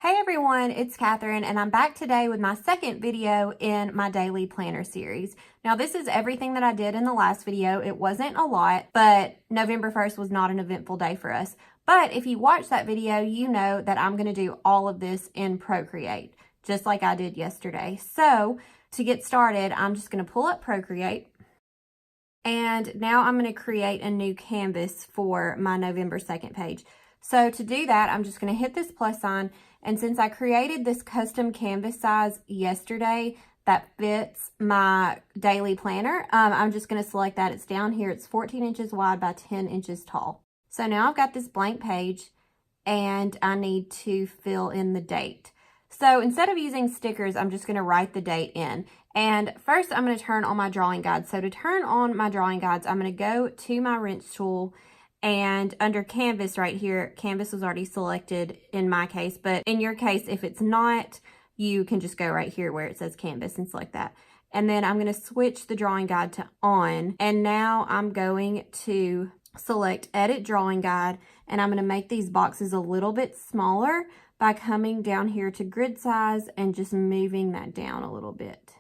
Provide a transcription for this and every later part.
Hey everyone, it's Catherine and I'm back today with my second video in my daily planner series. Now this is everything that I did in the last video. It wasn't a lot, but November 1st was not an eventful day for us. But if you watch that video, you know that I'm going to do all of this in Procreate, just like I did yesterday. So to get started, I'm just going to pull up Procreate. And now I'm going to create a new canvas for my November 2nd page. So to do that, I'm just going to hit this plus sign. And since I created this custom canvas size yesterday that fits my daily planner, I'm just going to select that. It's down here. It's 14 inches wide by 10 inches tall. So now I've got this blank page and I need to fill in the date. So instead of using stickers, I'm just going to write the date in. And first I'm going to turn on my drawing guide. So to turn on my drawing guides, I'm going to go to my wrench tool. And under canvas right here, canvas was already selected in my case, but in your case, if it's not, you can just go right here where it says canvas and select that. And then I'm going to switch the drawing guide to on. And now I'm going to select edit drawing guide. And I'm going to make these boxes a little bit smaller by coming down here to grid size and just moving that down a little bit.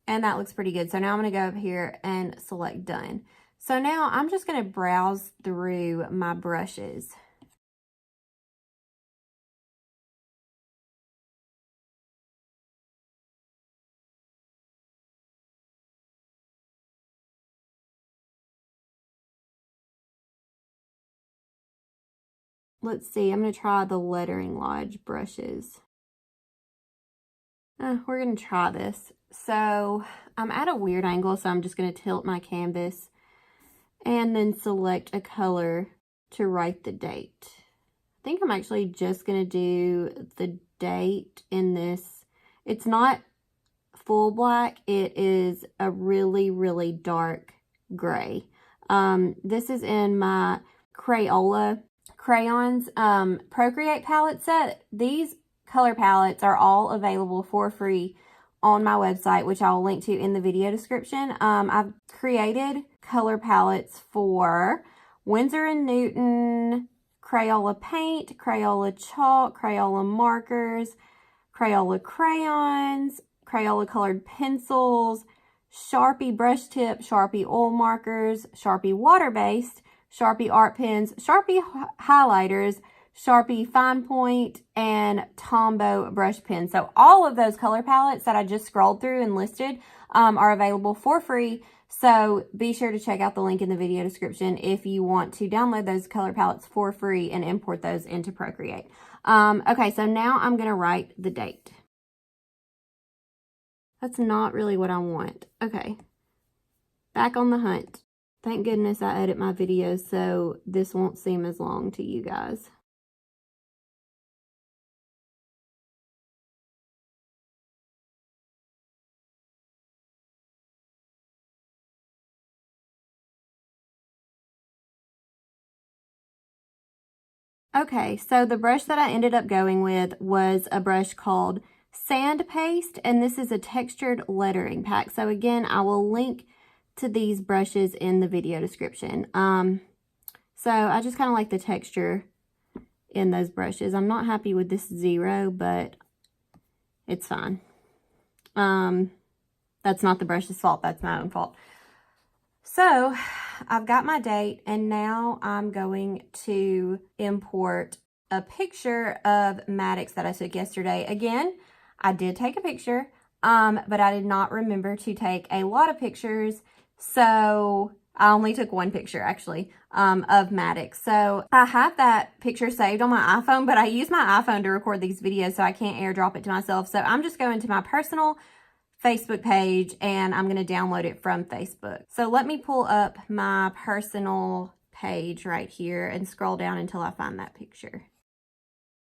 And that looks pretty good. So now I'm going to go up here and select done. So now I'm just going to browse through my brushes. Let's see, I'm going to try the Lettering Lodge brushes. We're going to try this. So I'm at a weird angle, so I'm just going to tilt my canvas and then select a color to write the date. I think I'm actually just going to do the date in this. It's not full black. It is a really, really dark gray. This is in my Crayola crayons Procreate palette set. These color palettes are all available for free on my website, which I'll link to in the video description. I've created color palettes for Winsor & Newton, Crayola paint, Crayola chalk, Crayola markers, Crayola crayons, Crayola colored pencils, Sharpie brush tip, Sharpie oil markers, Sharpie water-based, Sharpie art pens, Sharpie highlighters, Sharpie fine point, and Tombow brush pen. So all of those color palettes that I just scrolled through and listed are available for free. So be sure to check out the link in the video description if you want to download those color palettes for free and import those into Procreate. Okay, so now I'm going to write the date. That's not really what I want. Okay, back on the hunt. Thank goodness I edit my videos so this won't seem as long to you guys. Okay, so the brush that I ended up going with was a brush called Sand Paste, and this is a textured lettering pack. So again, I will link to these brushes in the video description. So I just kind of like the texture in those brushes. I'm not happy with this 0, but it's fine. That's not the brush's fault. That's my own fault. So I've got my date, and now I'm going to import a picture of Maddox that I took yesterday. Again, I did take a picture, but I did not remember to take a lot of pictures. So I only took one picture actually, of Maddox. So I have that picture saved on my iPhone, but I use my iPhone to record these videos, so I can't airdrop it to myself. So I'm just going to my personal Facebook page and I'm going to download it from Facebook. So let me pull up my personal page right here and scroll down until I find that picture.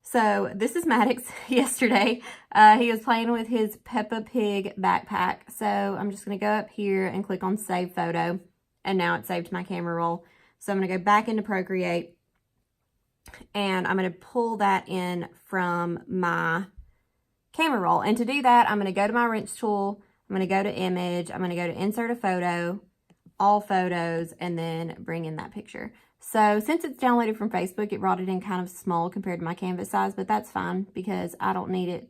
So this is Maddox yesterday. He was playing with his Peppa Pig backpack. So I'm just going to go up here and click on Save Photo. And now it's saved to my camera roll. So I'm going to go back into Procreate. And I'm going to pull that in from my camera roll. And to do that, I'm going to go to my wrench tool. I'm going to go to Image. I'm going to go to Insert a Photo. all photos, and then bring in that picture. So since it's downloaded from Facebook, it brought it in kind of small compared to my canvas size, but that's fine because I don't need it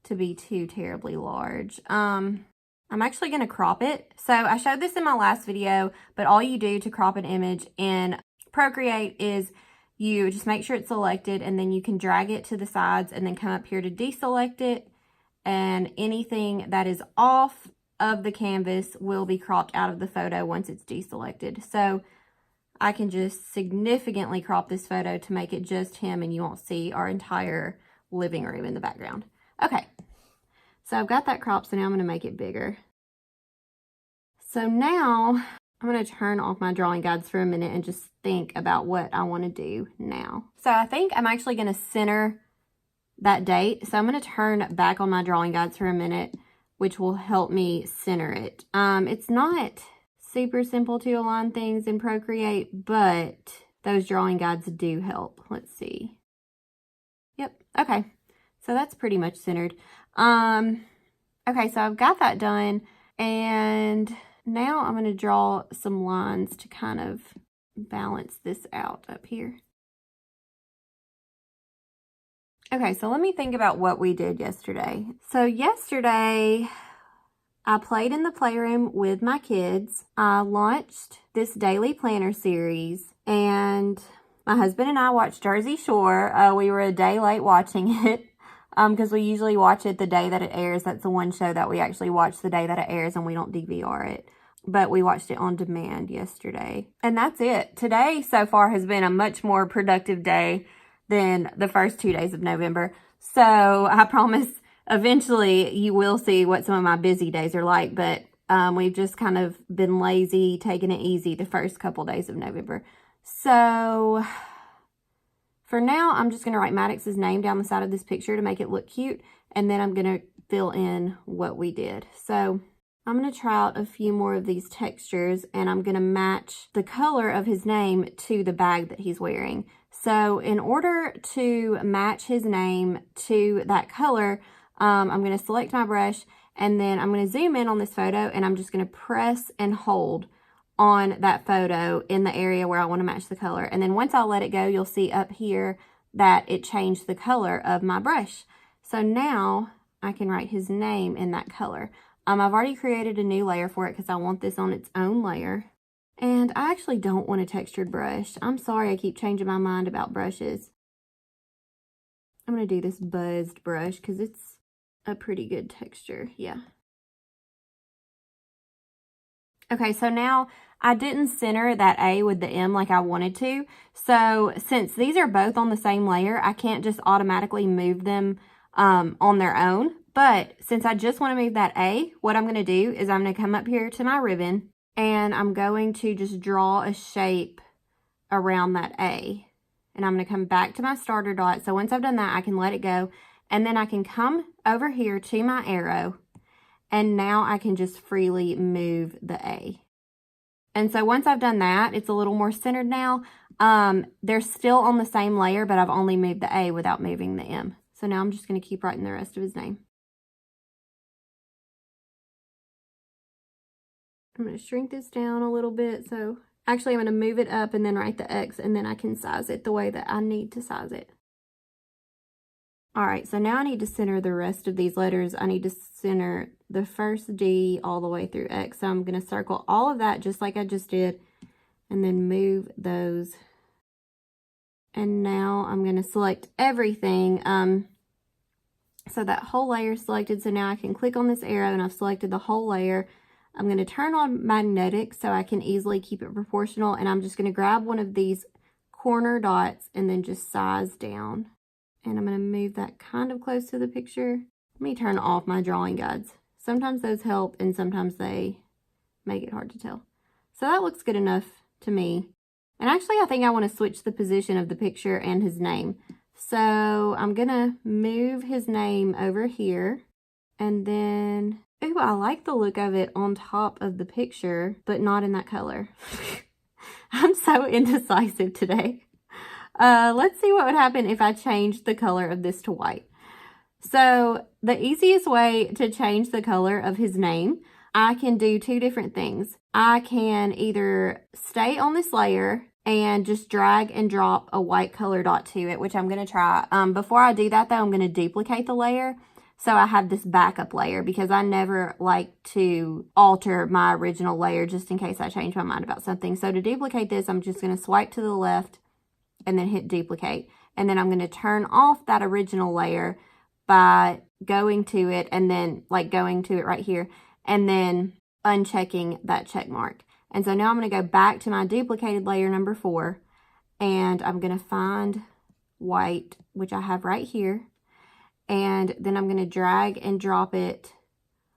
to be too terribly large. I'm actually going to crop it. So I showed this in my last video, but all you do to crop an image in Procreate is you just make sure it's selected, and then you can drag it to the sides and then come up here to deselect it, and anything that is off of the canvas will be cropped out of the photo once it's deselected. So I can just significantly crop this photo to make it just him, and you won't see our entire living room in the background. Okay, so I've got that cropped, so now I'm going to make it bigger. So now I'm going to turn off my drawing guides for a minute and just think about what I want to do now. So I think I'm actually going to center that date. So I'm going to turn back on my drawing guides for a minute, which will help me center it. It's not super simple to align things in Procreate, but those drawing guides do help. Let's see. Yep. Okay. So that's pretty much centered. Okay, so I've got that done, and now I'm going to draw some lines to kind of balance this out up here. Okay, so let me think about what we did yesterday. So yesterday, I played in the playroom with my kids. I launched this daily planner series, and my husband and I watched Jersey Shore. We were a day late watching it because we usually watch it the day that it airs. That's the one show that we actually watch the day that it airs, and we don't DVR it. But we watched it on demand yesterday. And that's it. Today so far has been a much more productive day than the first 2 days of November. So I promise eventually you will see what some of my busy days are like. But we've just kind of been lazy, taking it easy the first couple days of November. So for now, I'm just going to write Maddox's name down the side of this picture to make it look cute. And then I'm going to fill in what we did. So I'm going to try out a few more of these textures, and I'm going to match the color of his name to the bag that he's wearing. So in order to match his name to that color, I'm going to select my brush, and then I'm going to zoom in on this photo, and I'm just going to press and hold on that photo in the area where I want to match the color. And then once I let it go, you'll see up here that it changed the color of my brush. So now I can write his name in that color. I've already created a new layer for it because I want this on its own layer. And I actually don't want a textured brush. I'm sorry I keep changing my mind about brushes. I'm going to do this buzzed brush because it's a pretty good texture. Yeah. Okay, so now I didn't center that A with the M like I wanted to. So since these are both on the same layer, I can't just automatically move them on their own. But since I just want to move that A, what I'm going to do is I'm going to come up here to my ribbon, and I'm going to just draw a shape around that A. And I'm going to come back to my starter dot. So once I've done that, I can let it go. And then I can come over here to my arrow, and now I can just freely move the A. And so once I've done that, it's a little more centered now. They're still on the same layer, but I've only moved the A without moving the M. So now I'm just going to keep writing the rest of his name. I'm going to shrink this down a little bit. So actually I'm going to move it up and then write the X, and then I can size it the way that I need to size it. All right, so now I need to center the rest of these letters. I need to center the first D all the way through X. So I'm going to circle all of that just like I just did, and then move those. And now I'm going to select everything. So that whole layer is selected. So now I can click on this arrow, and I've selected the whole layer. I'm going to turn on magnetic so I can easily keep it proportional. And I'm just going to grab one of these corner dots and then just size down. And I'm going to move that kind of close to the picture. Let me turn off my drawing guides. Sometimes those help, and sometimes they make it hard to tell. So that looks good enough to me. And actually, I think I want to switch the position of the picture and his name. So I'm going to move his name over here. And then, ooh, I like the look of it on top of the picture, but not in that color. I'm so indecisive today. Let's see what would happen if I changed the color of this to white. So the easiest way to change the color of his name I can do two different things. I can either stay on this layer and just drag and drop a white color dot to it, which I'm going to try. Before I do that though, I'm going to duplicate the layer. So I have this backup layer because I never like to alter my original layer just in case I change my mind about something. So to duplicate this, I'm just going to swipe to the left and then hit duplicate. And then I'm going to turn off that original layer by going to it and then like going to it right here and then unchecking that check mark. And so now I'm going to go back to my duplicated layer number 4 and I'm going to find white, which I have right here. And then I'm going to drag and drop it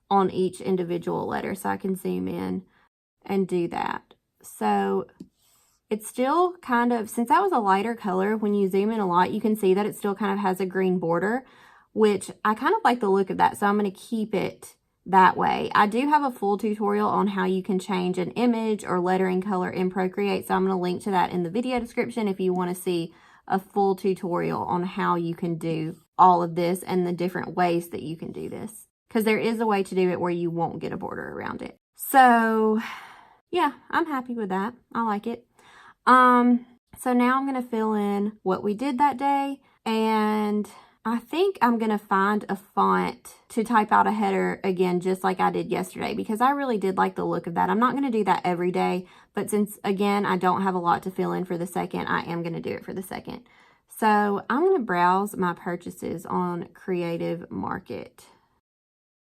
on each individual letter so I can zoom in and do that. So it's still kind of, since that was a lighter color, when you zoom in a lot, you can see that it still kind of has a green border, which I kind of like the look of that. So I'm going to keep it that way. I do have a full tutorial on how you can change an image or lettering color in Procreate. So I'm going to link to that in the video description if you want to see a full tutorial on how you can do all of this and the different ways that you can do this. Because there is a way to do it where you won't get a border around it. So yeah, I'm happy with that. I like it. So now I'm going to fill in what we did that day, and I think I'm going to find a font to type out a header again, just like I did yesterday, because I really did like the look of that. I'm not going to do that every day, but since, again, I don't have a lot to fill in for the second, I am going to do it for the second. So I'm going to browse my purchases on Creative Market.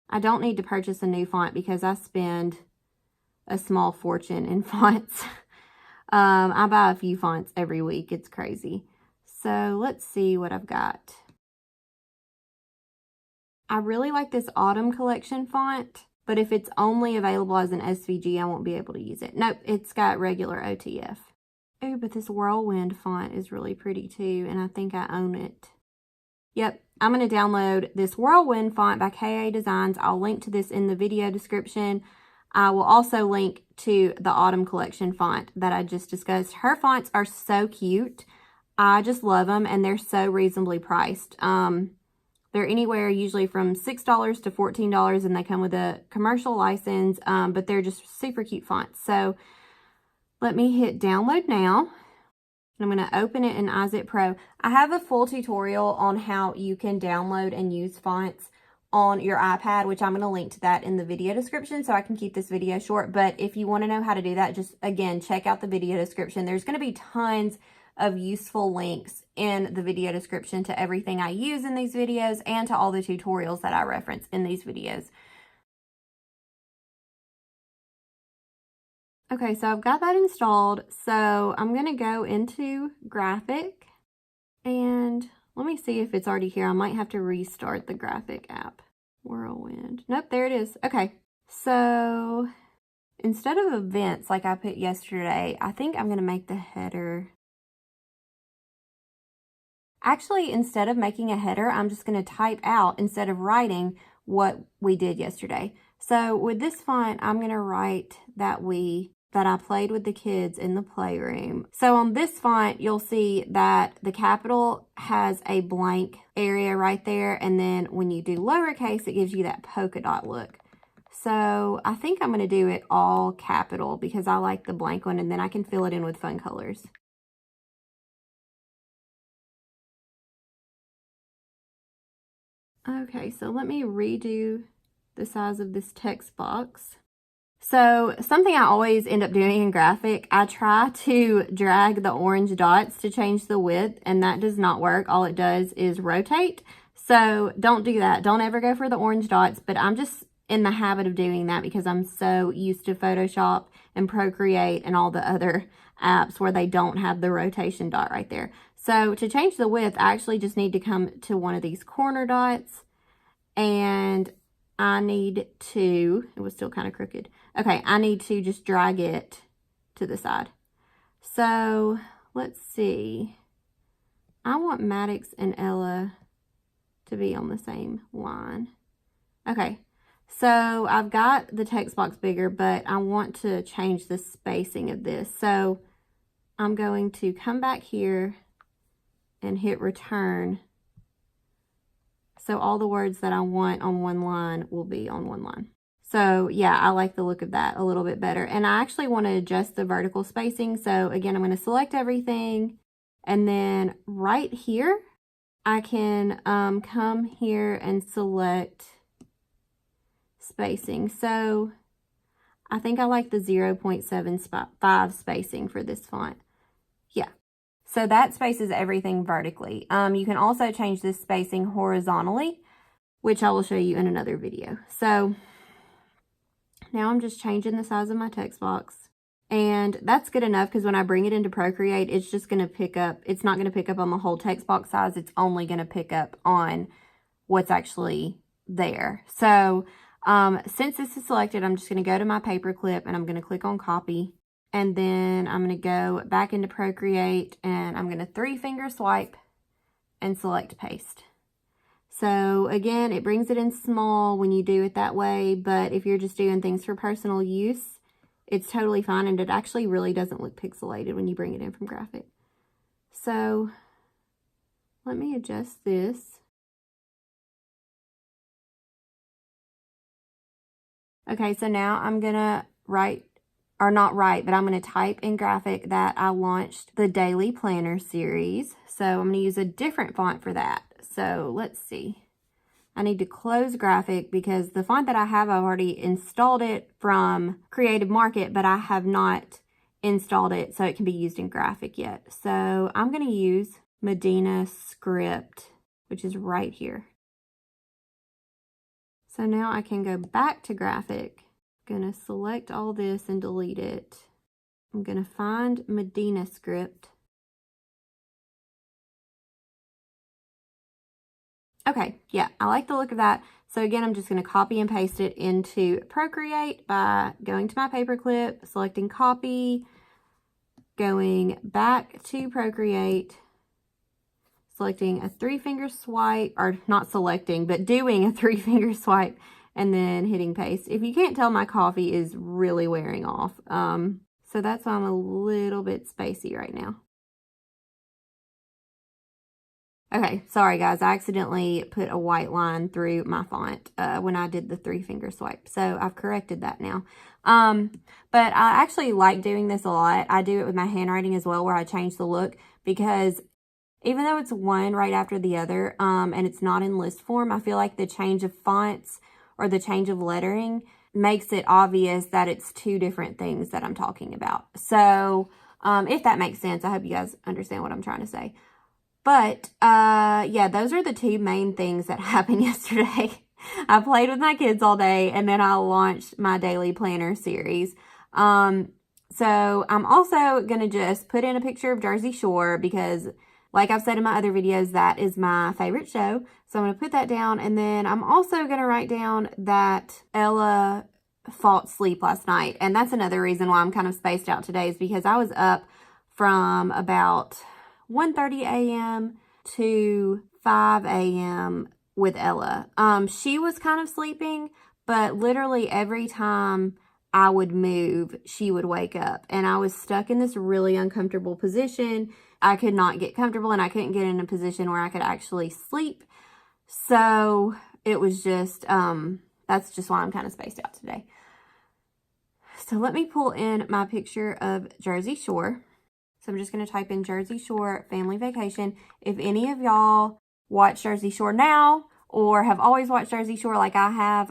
I don't need to purchase a new font because I spend a small fortune in fonts. I buy a few fonts every week. It's crazy. So let's see what I've got. I really like this Autumn Collection font, but if it's only available as an SVG, I won't be able to use it. Nope, it's got regular OTF. Oh, but this Whirlwind font is really pretty too, and I think I own it. Yep, I'm going to download this Whirlwind font by KA Designs. I'll link to this in the video description. I will also link to the Autumn Collection font that I just discussed. Her fonts are so cute. I just love them, and they're so reasonably priced. They're anywhere usually from $6 to $14, and they come with a commercial license, but they're just super cute fonts. So let me hit download now. I'm going to open it in iZip Pro. I have a full tutorial on how you can download and use fonts on your iPad, which I'm going to link to that in the video description so I can keep this video short. But if you want to know how to do that, just again, check out the video description. There's going to be tons of useful links in the video description to everything I use in these videos and to all the tutorials that I reference in these videos. Okay, so I've got that installed. So I'm going to go into Graphic and let me see if it's already here. I might have to restart the Graphic app. Whirlwind. Nope, there it is. Okay, so instead of events like I put yesterday, I think I'm going to make the header. Actually, instead of making a header, I'm just going to type out instead of writing what we did yesterday. So with this font, I'm going to write that I played with the kids in the playroom. So on this font, you'll see that the capital has a blank area right there. And then when you do lowercase, it gives you that polka dot look. So I think I'm going to do it all capital because I like the blank one, and then I can fill it in with fun colors. Okay, so let me redo the size of this text box. So something I always end up doing in Graphic, I try to drag the orange dots to change the width, and that does not work. All it does is rotate. So don't do that. Don't ever go for the orange dots, but I'm just in the habit of doing that because I'm so used to Photoshop and Procreate and all the other apps where they don't have the rotation dot right there. So to change the width, I actually just need to come to one of these corner dots, and I need to, it was still kind of crooked. Okay, I need to just drag it to the side. So let's see. I want Maddox and Ella to be on the same line. Okay, so I've got the text box bigger, but I want to change the spacing of this. So I'm going to come back here and hit return. So all the words that I want on one line will be on one line. So yeah, I like the look of that a little bit better. And I actually want to adjust the vertical spacing. So again, I'm going to select everything. And then right here, I can come here and select spacing. So I think I like the 0.75 spacing for this font. Yeah. So that spaces everything vertically. You can also change this spacing horizontally, which I will show you in another video. So now I'm just changing the size of my text box. And that's good enough because when I bring it into Procreate, it's just going to pick up, it's not going to pick up on the whole text box size. It's only going to pick up on what's actually there. So since this is selected, I'm just going to go to my paper clip and I'm going to click on copy. And then I'm going to go back into Procreate and I'm going to 3-finger swipe and select paste. So again, it brings it in small when you do it that way, but if you're just doing things for personal use, it's totally fine, and it actually really doesn't look pixelated when you bring it in from graphic. So let me adjust this. Okay, so now I'm gonna write, or not write, but I'm gonna type in graphic that I launched the Daily Planner series. So I'm gonna use a different font for that. So let's see. I need to close graphic because the font that I have, I've already installed it from Creative Market, but I have not installed it so it can be used in graphic yet. So I'm going to use Medina Script, which is right here. So now I can go back to graphic. I'm going to select all this and delete it. I'm going to find Medina Script. Okay, yeah, I like the look of that. So again, I'm just going to copy and paste it into Procreate by going to my paperclip, selecting copy, going back to Procreate, selecting a 3-finger swipe, or not selecting, but doing a 3-finger swipe, and then hitting paste. If you can't tell, my coffee is really wearing off. So that's why I'm a little bit spacey right now. Okay, sorry guys, I accidentally put a white line through my font when I did the 3-finger swipe. So I've corrected that now. But I actually like doing this a lot. I do it with my handwriting as well, where I change the look, because even though it's one right after the other, and it's not in list form, I feel like the change of fonts or the change of lettering makes it obvious that it's two different things that I'm talking about. So if that makes sense, I hope you guys understand what I'm trying to say. But, yeah, those are the two main things that happened yesterday. I played with my kids all day, and then I launched my daily planner series. So I'm also going to just put in a picture of Jersey Shore because, like I've said in my other videos, that is my favorite show. So I'm going to put that down, and then I'm also going to write down that Ella fought sleep last night. And that's another reason why I'm kind of spaced out today, is because I was up from about 1:30 a.m. to 5 a.m. with Ella. She was kind of sleeping, but literally every time I would move, she would wake up. And I was stuck in this really uncomfortable position. I could not get comfortable, and I couldn't get in a position where I could actually sleep. So it was just, that's just why I'm kind of spaced out today. So let me pull in my picture of Jersey Shore. So I'm just going to type in Jersey Shore family vacation. If any of y'all watch Jersey Shore now or have always watched Jersey Shore like I have,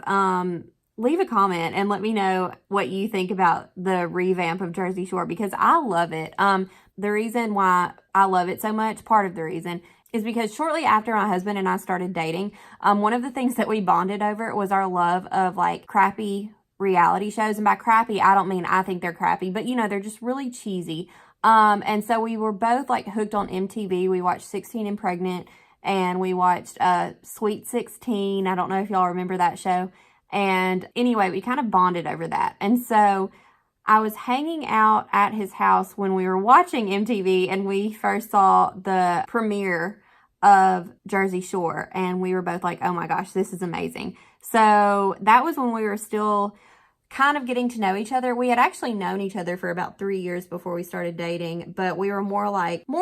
leave a comment and let me know what you think about the revamp of Jersey Shore, because I love it. The reason why I love it so much, part of the reason, is because shortly after my husband and I started dating, one of the things that we bonded over was our love of like crappy reality shows. And by crappy, I don't mean I think they're crappy, but you know, they're just really cheesy. And so we were both like hooked on MTV. We watched 16 and Pregnant, and we watched Sweet 16. I don't know if y'all remember that show. And anyway, we kind of bonded over that. And so I was hanging out at his house when we were watching MTV, and we first saw the premiere of Jersey Shore, and we were both like, oh my gosh, this is amazing. So that was when we were still kind of getting to know each other. We had actually known each other for about 3 years before we started dating, but we were more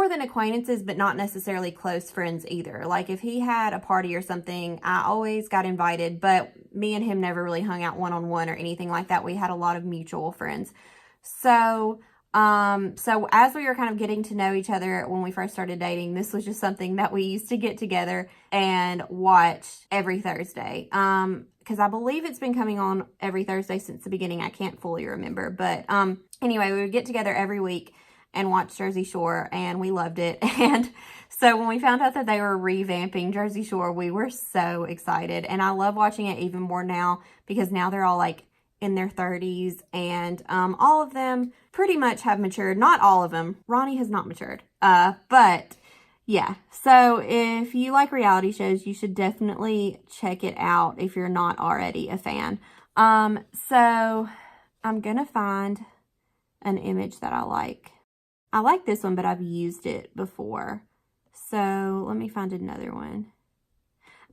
than acquaintances, but not necessarily close friends either. Like if he had a party or something, I always got invited, but me and him never really hung out one-on-one or anything like that. We had a lot of mutual friends. So as we were kind of getting to know each other when we first started dating, this was just something that we used to get together and watch every Thursday. Because I believe it's been coming on every Thursday since the beginning. I can't fully remember. But anyway, we would get together every week and watch Jersey Shore, and we loved it. And so when we found out that they were revamping Jersey Shore, we were so excited. And I love watching it even more now, because now they're all like in their 30s, and all of them pretty much have matured. Not all of them. Ronnie has not matured. But yeah. So if you like reality shows, you should definitely check it out if you're not already a fan. So I'm gonna find an image that I like. I like this one, but I've used it before. So let me find another one.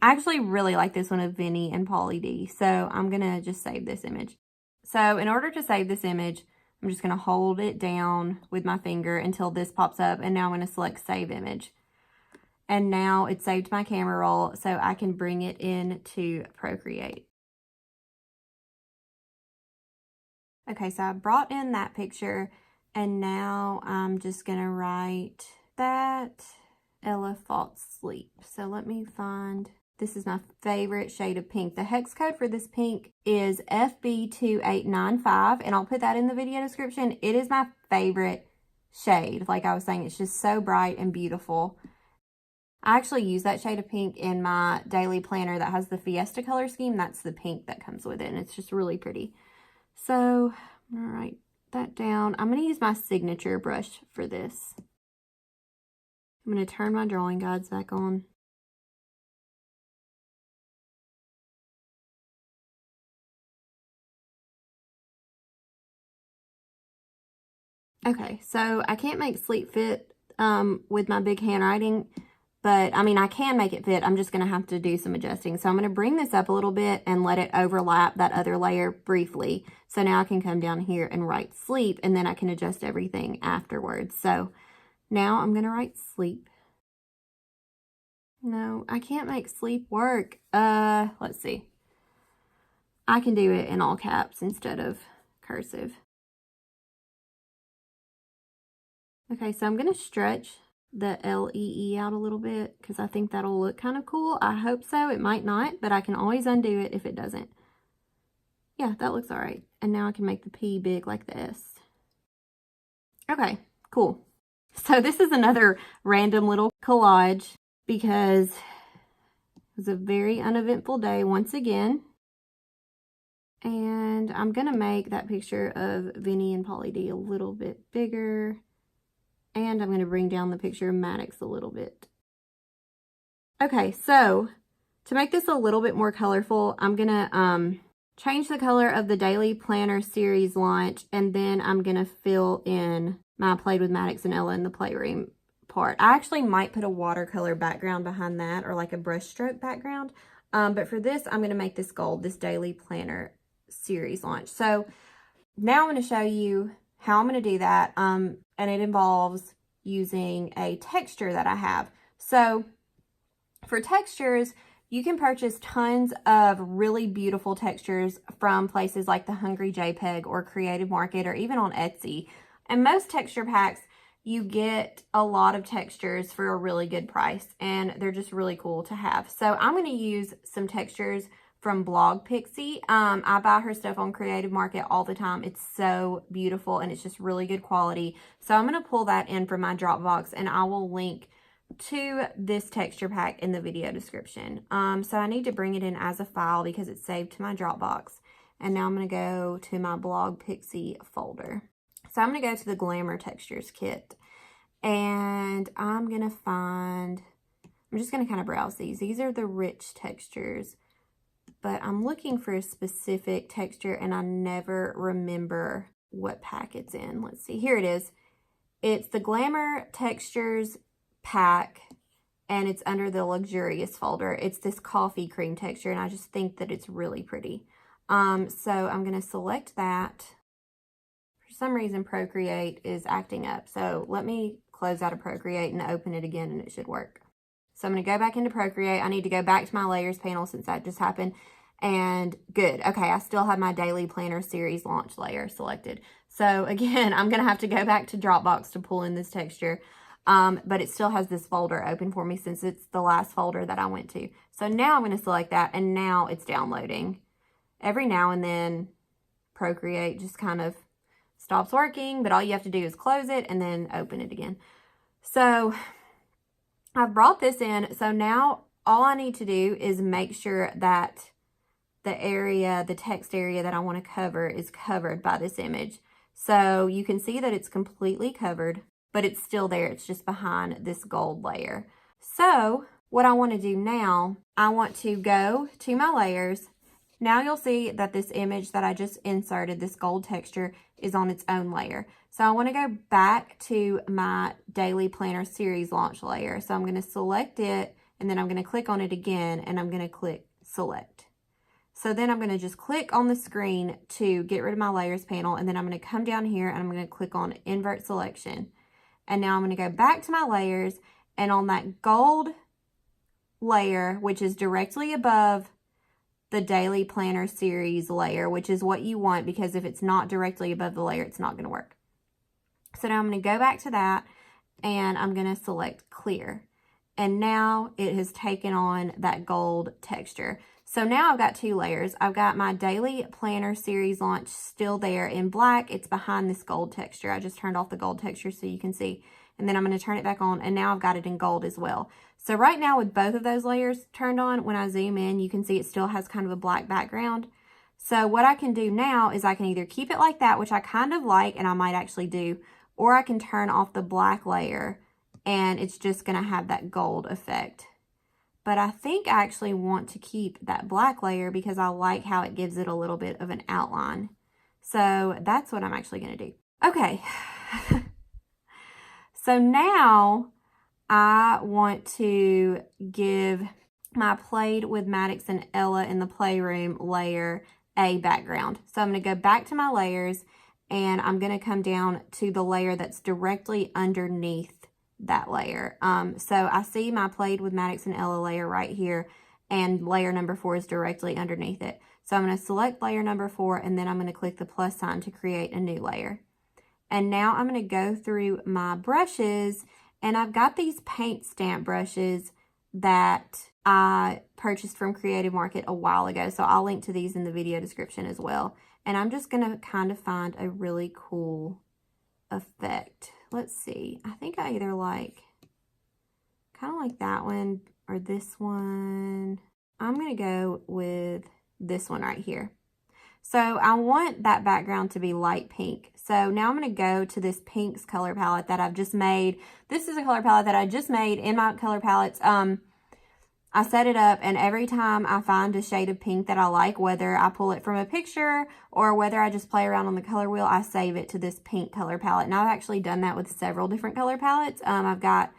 I actually really like this one of Vinny and Pauly D. So I'm going to just save this image. So in order to save this image, I'm just going to hold it down with my finger until this pops up. And now I'm going to select Save Image. And now it's saved to my camera roll, so I can bring it into Procreate. Okay, so I brought in that picture. And now I'm just going to write that Ella falls asleep. So let me find, this is my favorite shade of pink. The hex code for this pink is FB2895, and I'll put that in the video description. It is my favorite shade. Like I was saying, it's just so bright and beautiful. I actually use that shade of pink in my daily planner that has the Fiesta color scheme. That's the pink that comes with it, and it's just really pretty. So, all right. That down. I'm going to use my signature brush for this. I'm going to turn my drawing guides back on. Okay, so I can't make sleep fit with my big handwriting, but I mean, I can make it fit. I'm just going to have to do some adjusting. So I'm going to bring this up a little bit and let it overlap that other layer briefly. So now I can come down here and write sleep, and then I can adjust everything afterwards. So now I'm going to write sleep. No, I can't make sleep work. Let's see. I can do it in all caps instead of cursive. Okay, so I'm going to stretch the L-E-E out a little bit because I think that'll look kind of cool. I hope so. It might not, but I can always undo it if it doesn't. Yeah, that looks all right. And now I can make the P big like the S. Okay, cool. So this is another random little collage because it was a very uneventful day once again. And I'm going to make that picture of Vinny and Pauly D a little bit bigger. And I'm going to bring down the picture of Maddox a little bit. Okay, so to make this a little bit more colorful, I'm going to change the color of the Daily Planner series launch, and then I'm going to fill in my Played with Maddox and Ella in the Playroom part. I actually might put a watercolor background behind that, or like a brushstroke background. But for this, I'm going to make this gold, this Daily Planner series launch. So now I'm going to show you how I'm going to do that. And it involves using a texture that I have. So for textures, you can purchase tons of really beautiful textures from places like the Hungry JPEG or Creative Market or even on Etsy. And most texture packs, you get a lot of textures for a really good price, and they're just really cool to have. So I'm going to use some textures from Blog Pixie. I buy her stuff on Creative Market all the time. It's so beautiful and it's just really good quality. So I'm going to pull that in from my Dropbox, and I will link to this texture pack in the video description. So I need to bring it in as a file because it's saved to my Dropbox. And now I'm going to go to my Blog Pixie folder. So I'm going to go to the Glamour Textures kit, and I'm going to find, I'm just going to kind of browse these. These are the rich textures, but I'm looking for a specific texture and I never remember what pack it's in. Let's see, here it is. It's the Glamour Textures pack, and it's under the Luxurious folder. It's this coffee cream texture, and I just think that it's really pretty. So I'm going to select that. For some reason, Procreate is acting up. So let me close out of Procreate and open it again, and it should work. So I'm going to go back into Procreate. I need to go back to my layers panel since that just happened. And good. Okay, I still have my daily planner series launch layer selected. So again, I'm going to have to go back to Dropbox to pull in this texture. But it still has this folder open for me since it's the last folder that I went to. So now I'm going to select that, and now it's downloading. Every now and then Procreate just kind of stops working, but all you have to do is close it and then open it again. So I've brought this in. So now all I need to do is make sure that the area, the text area that I want to cover is covered by this image. So you can see that it's completely covered, but it's still there. It's just behind this gold layer. So what I want to do now, I want to go to my layers. Now you'll see that this image that I just inserted, this gold texture, is on its own layer. So I want to go back to my daily planner series launch layer. So I'm going to select it, and then I'm going to click on it again, and I'm going to click select. So then I'm going to just click on the screen to get rid of my layers panel, and then I'm going to come down here and I'm going to click on invert selection. And now I'm going to go back to my layers, and on that gold layer, which is directly above the daily planner series layer, which is what you want, because if it's not directly above the layer, it's not going to work. So now I'm going to go back to that, and I'm going to select clear. And now it has taken on that gold texture. So now I've got two layers. I've got my daily planner series launch still there in black. It's behind this gold texture. I just turned off the gold texture so you can see. And then I'm going to turn it back on, and now I've got it in gold as well. So right now with both of those layers turned on, when I zoom in, you can see it still has kind of a black background. So what I can do now is I can either keep it like that, which I kind of like and I might actually do, or I can turn off the black layer and it's just going to have that gold effect. But I think I actually want to keep that black layer because I like how it gives it a little bit of an outline. So that's what I'm actually going to do. Okay. So now I want to give my Played with Maddox and Ella in the Playroom layer a background. So I'm going to go back to my layers, and I'm going to come down to the layer that's directly underneath that layer. So I see my Played with Maddox and Ella layer right here, and layer number 4 is directly underneath it. So I'm going to select layer number 4, and then I'm going to click the plus sign to create a new layer. And now I'm going to go through my brushes, and I've got these paint stamp brushes that I purchased from Creative Market a while ago. So I'll link to these in the video description as well. And I'm just going to kind of find a really cool effect. Let's see. I think I either like, kind of like that one or this one. I'm going to go with this one right here. So I want that background to be light pink. So now I'm going to go to this pinks color palette that I've just made. This is a color palette that I just made in my color palettes. I set it up, and every time I find a shade of pink that I like, whether I pull it from a picture or whether I just play around on the color wheel, I save it to this pink color palette. And I've actually done that with several different color palettes. I've got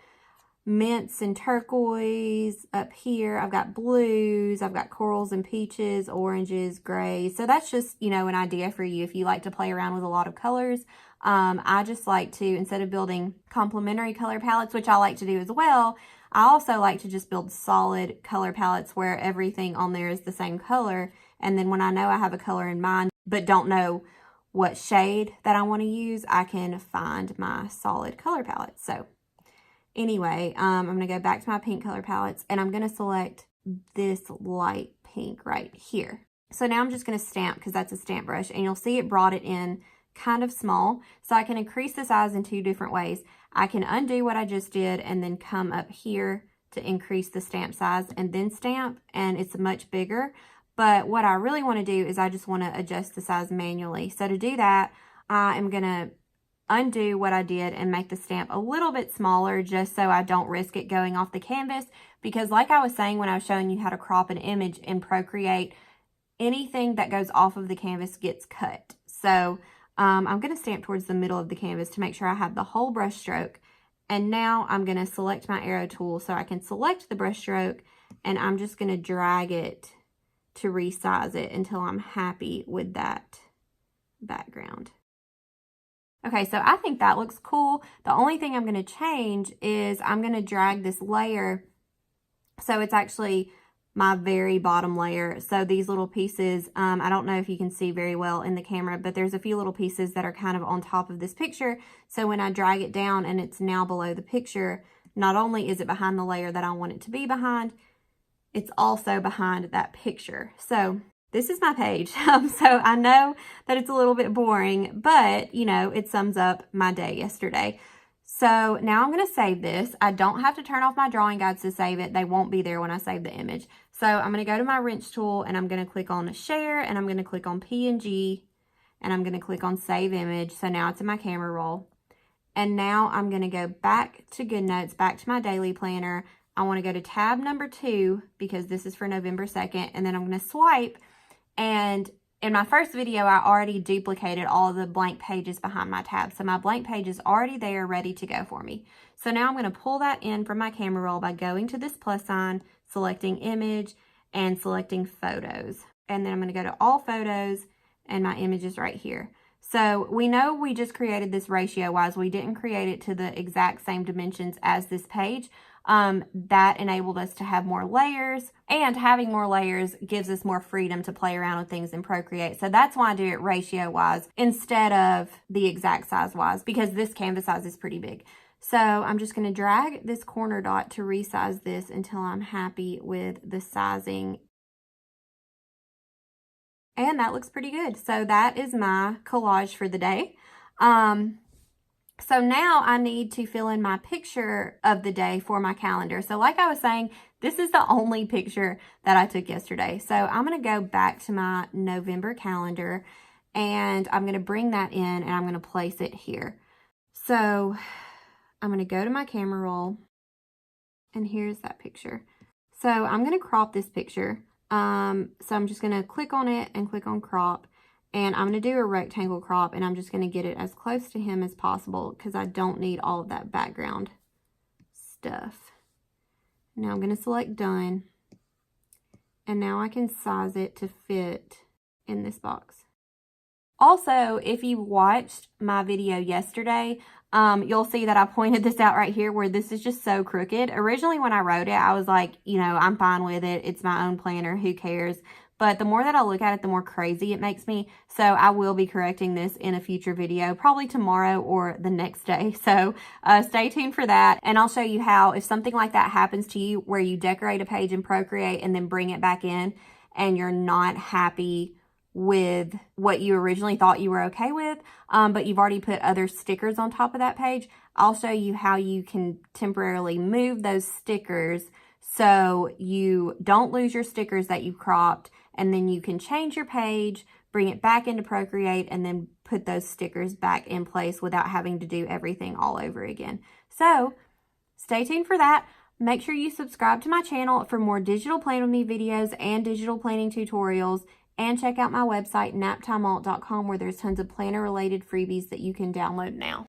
mints and turquoise up here. I've got blues. I've got corals and peaches, oranges, grays. So that's just, you know, an idea for you if you like to play around with a lot of colors. I just like to, instead of building complementary color palettes, which I like to do as well, I also like to just build solid color palettes where everything on there is the same color. And then when I know I have a color in mind, but don't know what shade that I want to use, I can find my solid color palette. So anyway, I'm going to go back to my pink color palettes, and I'm going to select this light pink right here. So now I'm just going to stamp, because that's a stamp brush, and you'll see it brought it in kind of small. So I can increase the size in two different ways. I can undo what I just did and then come up here to increase the stamp size and then stamp, and it's much bigger. But what I really want to do is I just want to adjust the size manually. So to do that, I am going to undo what I did and make the stamp a little bit smaller, just so I don't risk it going off the canvas, because like I was saying when I was showing you how to crop an image in Procreate, anything that goes off of the canvas gets cut. So I'm going to stamp towards the middle of the canvas to make sure I have the whole brush stroke. And now I'm going to select my arrow tool so I can select the brush stroke, and I'm just going to drag it to resize it until I'm happy with that background. Okay, so I think that looks cool. The only thing I'm going to change is I'm going to drag this layer so it's actually my very bottom layer. So these little pieces, I don't know if you can see very well in the camera, but there's a few little pieces that are kind of on top of this picture. So when I drag it down and it's now below the picture, not only is it behind the layer that I want it to be behind, it's also behind that picture. So this is my page. So I know that it's a little bit boring, but you know, it sums up my day yesterday. So now I'm going to save this. I don't have to turn off my drawing guides to save it. They won't be there when I save the image. So I'm going to go to my wrench tool and I'm going to click on share and I'm going to click on PNG and I'm going to click on save image. So now it's in my camera roll. And now I'm going to go back to GoodNotes, back to my daily planner. I want to go to tab number 2 because this is for November 2nd. And then I'm going to swipe. And in my first video, I already duplicated all of the blank pages behind my tab. So my blank page is already there, ready to go for me. So now I'm going to pull that in from my camera roll by going to this plus sign, selecting image, and selecting photos. And then I'm going to go to all photos, and my image is right here. So we know we just created this ratio-wise. We didn't create it to the exact same dimensions as this page. That enabled us to have more layers, and having more layers gives us more freedom to play around with things in Procreate. So that's why I do it ratio-wise instead of the exact size-wise, because this canvas size is pretty big. So I'm just going to drag this corner dot to resize this until I'm happy with the sizing. And that looks pretty good. So that is my collage for the day. So now I need to fill in my picture of the day for my calendar. So like I was saying, this is the only picture that I took yesterday. So I'm going to go back to my November calendar and I'm going to bring that in and I'm going to place it here. So I'm going to go to my camera roll and here's that picture. So I'm going to crop this picture. So I'm just going to click on it and click on crop. And I'm going to do a rectangle crop, and I'm just going to get it as close to him as possible because I don't need all of that background stuff. Now I'm going to select done. And now I can size it to fit in this box. Also, if you watched my video yesterday, you'll see that I pointed this out right here where this is just so crooked. Originally when I wrote it, I was like, you know, I'm fine with it. It's my own planner. Who cares? But the more that I look at it, the more crazy it makes me. So I will be correcting this in a future video, probably tomorrow or the next day. So stay tuned for that. And I'll show you how, if something like that happens to you, where you decorate a page in Procreate and then bring it back in and you're not happy with what you originally thought you were okay with, but you've already put other stickers on top of that page, I'll show you how you can temporarily move those stickers so you don't lose your stickers that you cropped, and then you can change your page, bring it back into Procreate, and then put those stickers back in place without having to do everything all over again. So stay tuned for that. Make sure you subscribe to my channel for more digital plan with me videos and digital planning tutorials, and check out my website naptimealt.com where there's tons of planner related freebies that you can download now.